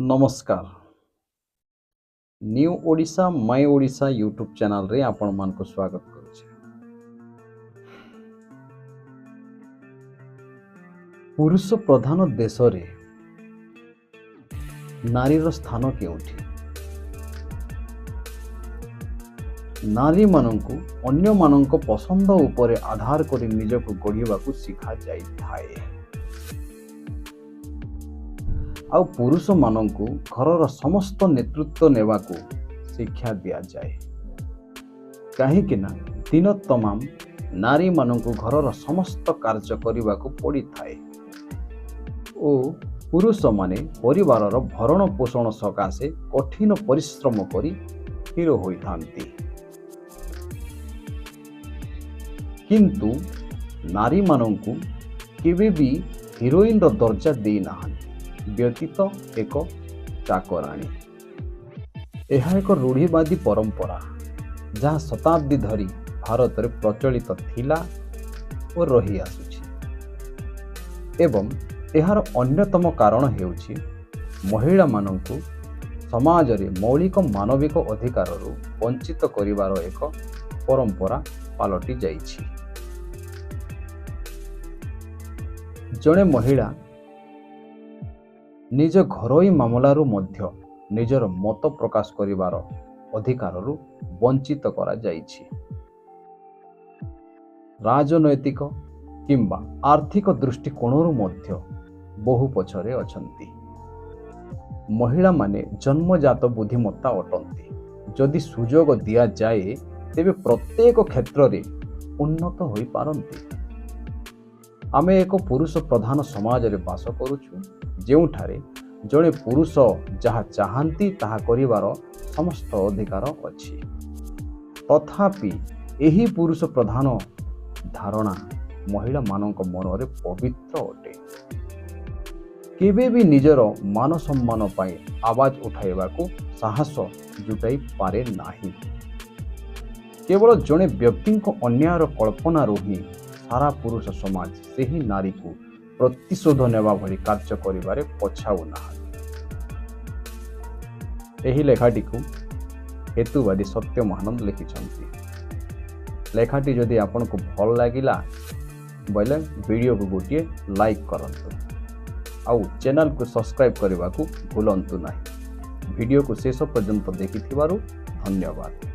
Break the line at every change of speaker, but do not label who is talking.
नमस्कार। New Odisha my Odisha YouTube channel रे आपण मान को स्वागत करुछे। पुरुष प्रधान देश रे नारीर स्थान केउठी? नारी मानंकु अन्य मानंक पसंद उपरे आधार करी निजको गढ़िबाकू सिखा जाई थाए। आउ पुरुष मानंकु घरर समस्त नेतृत्व नेवाकू शिक्षा दिया जाए। कहीं ना दिन तमाम नारी मानंकु घरर समस्त कार्य करिबाकू पड़ी थाए ओ पुरुष माने परिवारर भरण पोषण सकाशे कठिन परिश्रम करी हिरो होई थांती। किंतु नारी मानंकु केबे भी हिरोइन रो दर्जा देई नाहंती, व्यतीत एक चाकराणी। यह एक रूढ़िवादी परंपरा जहाँ शताब्दी धरी भारत में प्रचलित थिला और रही आसुछि। एवं यार अन्यतम कारण हेउछि महिला मानंकु समाज रे मौलिक मानविक अधिकार वंचित करिवार एक परंपरा पालटि जाइछि। जड़े महिला निज घरोई मामलारू मध्य निजर मत प्रकाश करिवार अधिकाररू वंचित करा जाइछि। राजनैतिक किंबा आर्थिक दृष्टिकोणरू मध्य बहु पछरे अछंती। महिला माने जन्मजात बुद्धिमत्ता अटंती। जदि सुजोग दिया जाए तेबे प्रत्येक क्षेत्र रे उन्नत होई पारंती। आमे एक पुरुष प्रधान समाज रे बास करूछु, जेउठारे जड़े पुरुष जहाँ चाहती ताहा करिवार समस्त अधिकार अछि। तथापि एही पुरुष प्रधान धारणा महिला मानक मनरे पवित्र अटे। केबे भी निजर मान सम्मान पाई आवाज उठाइबाकू साहस जुटाई पारे नाही। केवल जड़े व्यक्ति अन्यायर कल्पना ही सारा पुरुष समाज से ही नारी को प्रतिशोध नेवा भली कार्य करिबारे पछाऊ ना। एही लेखाटी को हेतुवादी सत्य महानंद लिखिछंती। लेखाटी जदि आपन को भल लागिला बोले वीडियो को गोटे लाइक करंतु आउ चैनल को सब्सक्राइब करने को भूलंतु नहीं। वीडियो को शेष पर्यंत देखिथिबारु धन्यवाद।